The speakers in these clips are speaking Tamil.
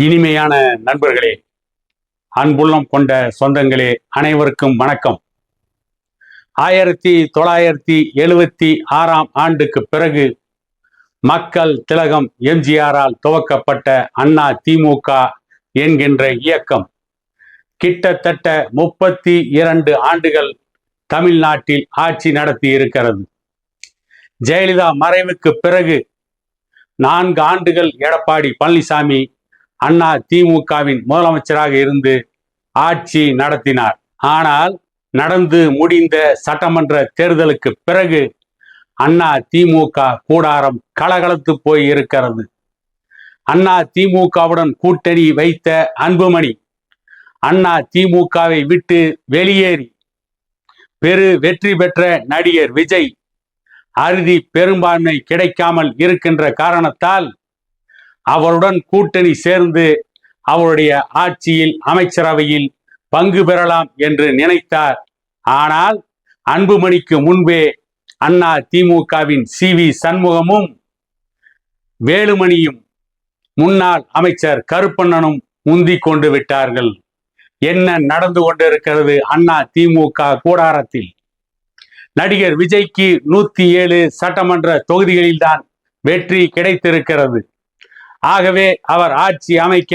இனிமையான நண்பர்களே, அன்புள்ளம் கொண்ட சொந்தங்களே, அனைவருக்கும் வணக்கம். 1976 ஆண்டுக்கு பிறகு மக்கள் திலகம் எம்ஜிஆரால் துவக்கப்பட்ட அண்ணா திமுக என்கின்ற இயக்கம் கிட்டத்தட்ட 32 ஆண்டுகள் தமிழ்நாட்டில் ஆட்சி நடத்தி இருக்கிறது. ஜெயலலிதா மறைவுக்கு பிறகு 4 ஆண்டுகள் எடப்பாடி பழனிசாமி அண்ணா திமுகவின் முதலமைச்சராக இருந்து ஆட்சி நடத்தினார். ஆனால் நடந்து முடிந்த சட்டமன்ற தேர்தலுக்கு பிறகு அண்ணா திமுக கூடாரம் கலகலத்து போய் இருக்கிறது. அண்ணா திமுகவுடன் கூட்டணி வைத்த அன்புமணி அண்ணா திமுகவை விட்டு வெளியேறி வெற்றி பெற்ற நடிகர் விஜய் அறுதி பெரும்பான்மை கிடைக்காமல் இருக்கின்ற காரணத்தால் அவருடன் கூட்டணி சேர்ந்து அவருடைய ஆட்சியில் அமைச்சரவையில் பங்கு பெறலாம் என்று நினைத்தார். ஆனால் அன்புமணிக்கு முன்பே அண்ணா திமுகவின் சி.வி. சண்முகமும் வேலுமணியும் முன்னாள் அமைச்சர் கருப்பண்ணனும் முந்தி கொண்டு விட்டார்கள். என்ன நடந்து கொண்டிருக்கிறது அண்ணா திமுக கூடாரத்தில்? நடிகர் விஜய்க்கு 107 சட்டமன்ற தொகுதிகளில்தான் வெற்றி கிடைத்திருக்கிறது. ஆகவே அவர் ஆட்சி அமைக்க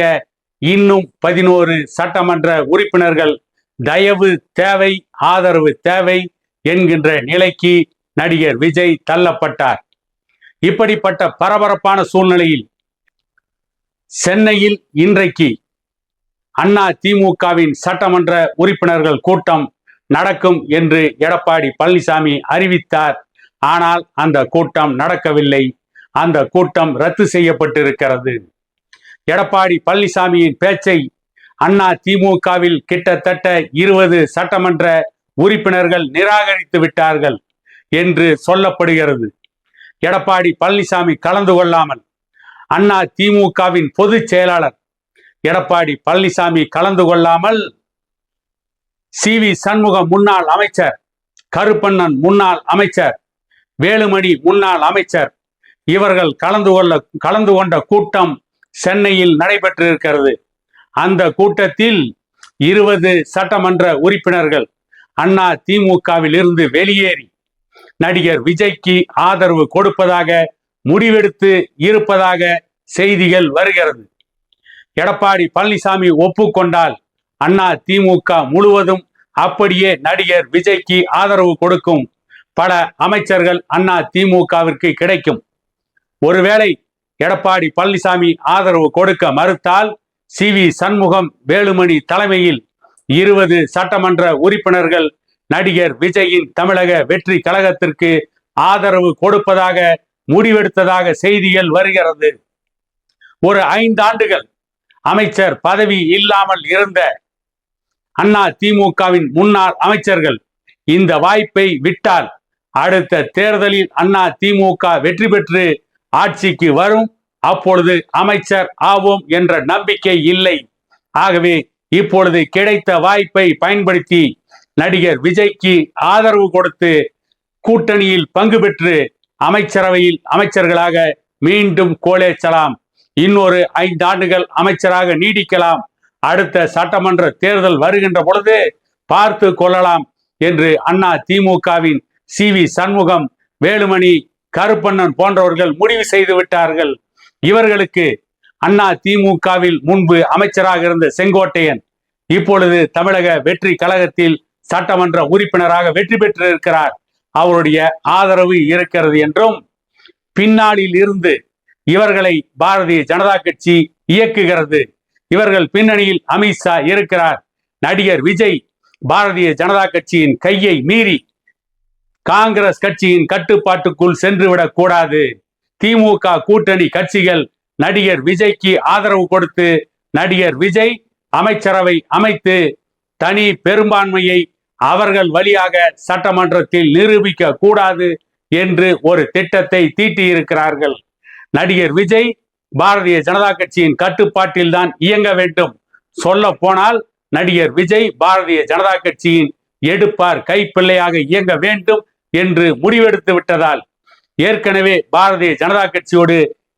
இன்னும் 11 சட்டமன்ற உறுப்பினர்கள் தயவு தேவை, ஆதரவு தேவை என்கின்ற நிலைக்கு நடிகர் விஜய் தள்ளப்பட்டார். இப்படிப்பட்ட பரபரப்பான சூழ்நிலையில் சென்னையில் இன்றைக்கு அண்ணா திமுகவின் சட்டமன்ற உறுப்பினர்கள் கூட்டம் நடக்கும் என்று எடப்பாடி பழனிசாமி அறிவித்தார். ஆனால் அந்த கூட்டம் நடக்கவில்லை. அந்த கூட்டம் ரத்து செய்யப்பட்டிருக்கிறது. எடப்பாடி பழனிசாமியின் பேச்சை அண்ணா திமுகவில் கிட்டத்தட்ட 20 சட்டமன்ற உறுப்பினர்கள் நிராகரித்து விட்டார்கள் என்று சொல்லப்படுகிறது. எடப்பாடி பழனிசாமி கலந்து கொள்ளாமல் அண்ணா திமுகவின் பொதுச் செயலாளர் எடப்பாடி பழனிசாமி கலந்து கொள்ளாமல் சி.வி. சண்முகம் முன்னாள் அமைச்சர், கருப்பண்ணன் முன்னாள் அமைச்சர், வேலுமணி முன்னாள் அமைச்சர் இவர்கள் கலந்து கொண்ட கூட்டம் சென்னையில் நடைபெற்றிருக்கிறது. அந்த கூட்டத்தில் 20 சட்டமன்ற உறுப்பினர்கள் அண்ணா திமுகவில் இருந்து வெளியேறி நடிகர் விஜய்க்கு ஆதரவு கொடுப்பதாக முடிவெடுத்து இருப்பதாக செய்திகள் வருகிறது. எடப்பாடி பழனிசாமி ஒப்புக்கொண்டால் அண்ணா திமுக முழுவதும் அப்படியே நடிகர் விஜய்க்கு ஆதரவு கொடுக்கும் பல அமைச்சர்கள் அண்ணா திமுகவிற்கு கிடைக்கும். ஒருவேளை எடப்பாடி பழனிசாமி ஆதரவு கொடுக்க மறுத்தால் சி.வி. சண்முகம், வேலுமணி தலைமையில் 20 சட்டமன்ற உறுப்பினர்கள் நடிகர் விஜயின் தமிழக வெற்றி கழகத்திற்கு ஆதரவு கொடுப்பதாக முடிவெடுத்ததாக செய்திகள் வருகிறது. ஒரு 5 ஆண்டுகள் அமைச்சர் பதவி இல்லாமல் இருந்த அண்ணா திமுகவின் முன்னாள் அமைச்சர்கள் இந்த வாய்ப்பை விட்டால் அடுத்த தேர்தலில் அண்ணா திமுக வெற்றி பெற்று ஆட்சிக்கு வரும். அப்பொழுது அமைச்சர் ஆவோம் என்ற நம்பிக்கை இல்லை. ஆகவே இப்பொழுது கிடைத்த வாய்ப்பை பயன்படுத்தி நடிகர் விஜய்க்கு ஆதரவு கொடுத்து கூட்டணியில் பங்கு பெற்று அமைச்சரவையில் அமைச்சர்களாக மீண்டும் கோலேச்சலாம். இன்னொரு 5 ஆண்டுகள் அமைச்சராக நீடிக்கலாம். அடுத்த சட்டமன்ற தேர்தல் வருகின்ற பொழுது பார்த்து கொள்ளலாம் என்று அண்ணா திமுகவின் சி.வி. சண்முகம், வேலுமணி, கருப்பண்ணன் போன்றவர்கள் முடிவு செய்து விட்டார்கள். இவர்களுக்கு அண்ணா திமுகவில் முன்பு அமைச்சராக இருந்த செங்கோட்டையன் இப்பொழுது தமிழக வெற்றி கழகத்தில் சட்டமன்ற உறுப்பினராக வெற்றி பெற்றிருக்கிறார். அவருடைய ஆதரவு இருக்கிறது என்றும் பின்னாளில் இருந்து இவர்களை பாரதிய ஜனதா கட்சி இயக்குகிறது. இவர்கள் பின்னணியில் அமித்ஷா இருக்கிறார். நடிகர் விஜய் பாரதிய ஜனதா கட்சியின் கையை மீறி காங்கிரஸ் கட்சியின் கட்டுப்பாட்டுக்குள் சென்றுவிடக் கூடாது. திமுக கூட்டணி கட்சிகள் நடிகர் விஜய்க்கு ஆதரவு கொடுத்து நடிகர் விஜய் அமைச்சரவை அமைத்து தனி பெரும்பான்மையை அவர்கள் வழியாக சட்டமன்றத்தில் நிரூபிக்க கூடாது என்று ஒரு திட்டத்தை தீட்டியிருக்கிறார்கள். நடிகர் விஜய் பாரதிய ஜனதா கட்சியின் கட்டுப்பாட்டில் தான் இயங்க வேண்டும். சொல்ல போனால் நடிகர் விஜய் பாரதிய ஜனதா கட்சியின் எடுப்பார் கைப்பிள்ளையாக இயங்க வேண்டும் என்று முடிவெடுத்து விட்டதால் ஏற்கனவே பாரதிய ஜனதா கட்சியோடு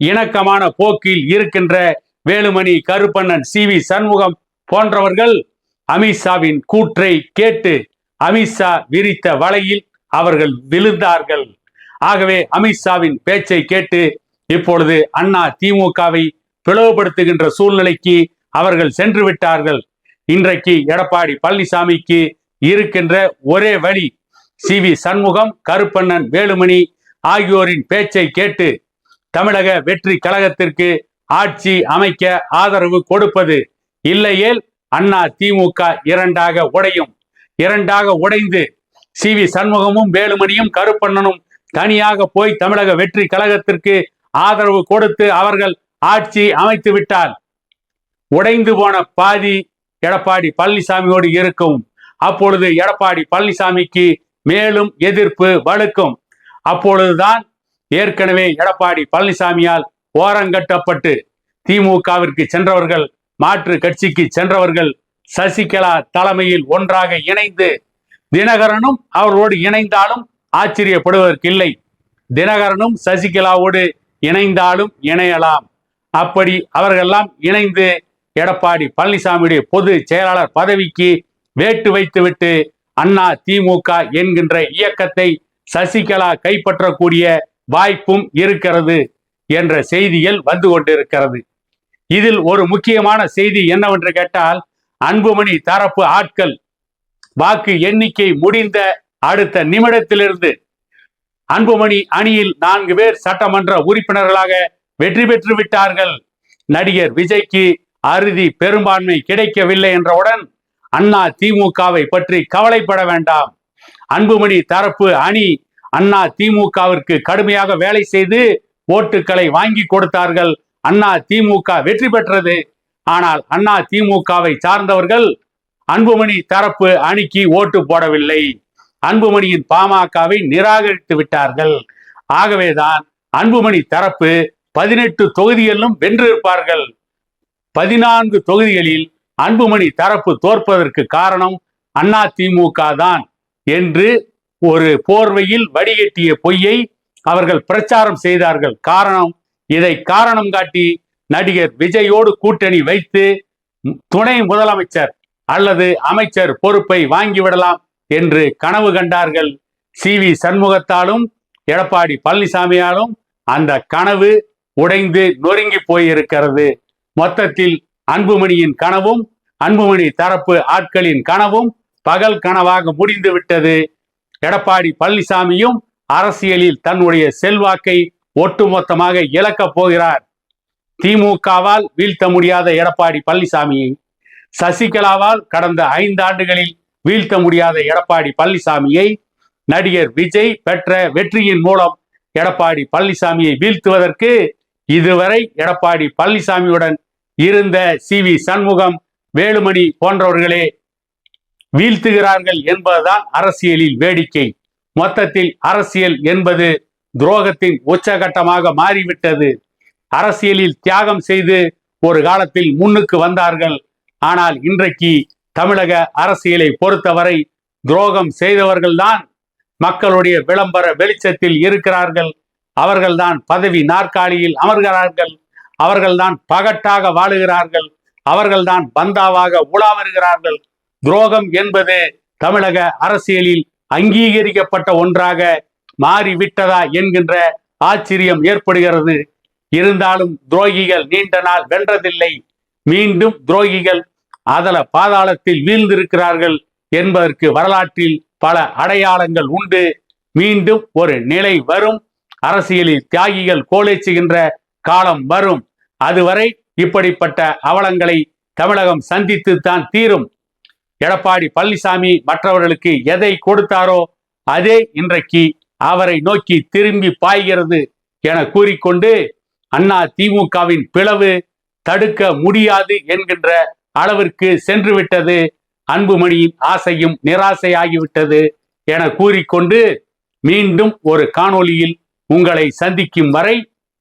இணக்கமான போக்கில் இருக்கின்ற வேலுமணி, கருப்பண்ணன், சி.வி. சண்முகம் போன்றவர்கள் அமித்ஷாவின் கூற்றை கேட்டு அமித்ஷா விரித்த வலையில் அவர்கள் விழுந்தார்கள். ஆகவே அமித்ஷாவின் பேச்சை கேட்டு இப்பொழுது அண்ணா திமுகவை பிளவுபடுத்துகின்ற சூழ்நிலைக்கு அவர்கள் சென்று விட்டார்கள். இன்றைக்கு எடப்பாடி பழனிசாமிக்கு இருக்கின்ற ஒரே வழி சி.வி. சண்முகம், கருப்பண்ணன், வேலுமணி ஆகியோரின் பேச்சை கேட்டு தமிழக வெற்றி கழகத்திற்கு ஆட்சி அமைக்க ஆதரவு கொடுப்பது. இல்லையேல் அண்ணா திமுக இரண்டாக உடையும். இரண்டாக உடைந்து சி.வி. சண்முகமும் வேலுமணியும் கருப்பண்ணனும் தனியாக போய் தமிழக வெற்றி கழகத்திற்கு ஆதரவு கொடுத்து அவர்கள் ஆட்சி அமைத்து விட்டால் உடைந்து போன பாதி எடப்பாடி பழனிசாமியோடு இருக்கும். அப்பொழுது எடப்பாடி பழனிசாமிக்கு மேலும் எதிர்ப்பு வலுக்கும். அப்பொழுதுதான் ஏற்கனவே எடப்பாடி பழனிசாமியால் ஓரங்கட்டப்பட்டு திமுகவிற்கு சென்றவர்கள், மாற்று கட்சிக்கு சென்றவர்கள் சசிகலா தலைமையில் ஒன்றாக இணைந்து, தினகரனும் அவர்களோடு இணைந்தாலும் ஆச்சரியப்படுவதற்கில்லை. தினகரனும் சசிகலாவோடு இணைந்தாலும் இணையலாம். அப்படி அவர்களெல்லாம் இணைந்து எடப்பாடி பழனிசாமியுடைய பொது செயலாளர் பதவிக்கு வேட்டு வைத்துவிட்டு அண்ணா திமுக என்கின்ற இயக்கத்தை சசிகலா கைப்பற்றக்கூடிய வாய்ப்பும் இருக்கிறது என்ற செய்திகள் வந்து கொண்டிருக்கிறது. இதில் ஒரு முக்கியமான செய்தி என்னவென்று கேட்டால், அன்புமணி தரப்பு ஆட்கள் வாக்கு எண்ணிக்கை முடிந்த அடுத்த நிமிடத்திலிருந்து அன்புமணி அணியில் 4 பேர் சட்டமன்ற உறுப்பினர்களாக வெற்றி பெற்று விட்டார்கள். நடிகர் விஜய்க்கு அறுதி பெரும்பான்மை கிடைக்கவில்லை என்றவுடன் அண்ணா திமுகவை பற்றி கவலைப்பட வேண்டாம். அன்புமணி தரப்பு அணி அண்ணா திமுகவிற்கு கடுமையாக வேலை செய்து ஓட்டுக்களை வாங்கி கொடுத்தார்கள். அண்ணா திமுக வெற்றி பெற்றது. ஆனால் அண்ணா திமுகவை சார்ந்தவர்கள் அன்புமணி தரப்பு அணிக்கு ஓட்டு போடவில்லை. அன்புமணியின் பாமகவை நிராகரித்து விட்டார்கள். ஆகவேதான் அன்புமணி தரப்பு 18 தொகுதிகளிலும் வென்றிருப்பார்கள். 14 தொகுதிகளில் அன்புமணி தரப்பு தோற்பதற்கு காரணம் அண்ணா திமுக தான் என்று ஒரு போர்வையில் வடிகட்டிய பொய்யை அவர்கள் பிரச்சாரம் செய்தார்கள். இதை காரணம் காட்டி நடிகர் விஜயோடு கூட்டணி வைத்து துணை முதலமைச்சர் அல்லது அமைச்சர் பொறுப்பை வாங்கிவிடலாம் என்று கனவு கண்டார்கள். சி.வி. சண்முகத்தாலும் எடப்பாடி பழனிசாமியாலும் அந்த கனவு உடைந்து நொறுங்கி போயிருக்கிறது. மொத்தத்தில் அன்புமணியின் கனவும் அன்புமணி தரப்பு ஆட்களின் கனவும் பகல் கனவாக முடிந்து விட்டது. எடப்பாடி பழனிசாமியும் அரசியலில் தன்னுடைய செல்வாக்கை ஒட்டுமொத்தமாக இழக்கப் போகிறார். திமுகவால் வீழ்த்த முடியாத எடப்பாடி பழனிசாமியை, சசிகலாவால் கடந்த 5 ஆண்டுகளில் வீழ்த்த முடியாத எடப்பாடி பழனிசாமியை, நடிகர் விஜய் பெற்ற வெற்றியின் மூலம் எடப்பாடி பழனிசாமியை வீழ்த்துவதற்கு இதுவரை எடப்பாடி பழனிசாமியுடன் இருந்த சி.வி. சண்முகம், வேலுமணி போன்றவர்களே வீழ்த்துகிறார்கள் என்பதுதான் அரசியலில் வேடிக்கை. மொத்தத்தில் அரசியல் என்பது துரோகத்தின் உச்சகட்டமாக மாறிவிட்டது. அரசியலில் தியாகம் செய்து ஒரு காலத்தில் முன்னுக்கு வந்தார்கள். ஆனால் இன்றைக்கு தமிழக அரசியலை பொறுத்தவரை துரோகம் செய்தவர்கள்தான் மக்களுடைய விளம்பர வெளிச்சத்தில் இருக்கிறார்கள். அவர்கள்தான் பதவி நாற்காலியில் அமர்கிறார்கள். அவர்கள்தான் பகட்டாக வாழுகிறார்கள். அவர்கள்தான் பந்தாவாக உலா வருகிறார்கள். துரோகம் என்பது தமிழக அரசியலில் அங்கீகரிக்கப்பட்ட ஒன்றாக மாறிவிட்டதா என்கின்ற ஆச்சரியம் ஏற்படுகிறது. இருந்தாலும் துரோகிகள் நீண்ட நாள் வென்றதில்லை. மீண்டும் துரோகிகள் அதல பாதாளத்தில் வீழ்ந்திருக்கிறார்கள் என்பதற்கு வரலாற்றில் பல அடையாளங்கள் உண்டு. மீண்டும் ஒரு நிலை வரும். அரசியலில் தியாகிகள் கோலேச்சுகின்ற காலம் வரும். அதுவரை இப்படிப்பட்ட அவலங்களை தமிழகம் சந்தித்துத்தான் தீரும். எடப்பாடி பழனிசாமி மற்றவர்களுக்கு எதை கொடுத்தாரோ அதே இன்றைக்கு அவரை நோக்கி திரும்பி பாய்கிறது என கூறிக்கொண்டு, அண்ணா திமுகவின் பிளவு தடுக்க முடியாது என்கின்ற அளவிற்கு சென்று விட்டது. அன்புமணியின் ஆசையும் நிராசையாகிவிட்டது என கூறிக்கொண்டு மீண்டும் ஒரு காணொளியில் உங்களை சந்திக்கும் வரை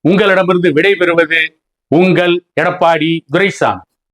உங்களிடமிருந்து விடைபெறுவது உங்கள் எடப்பாடி துரைசாமி.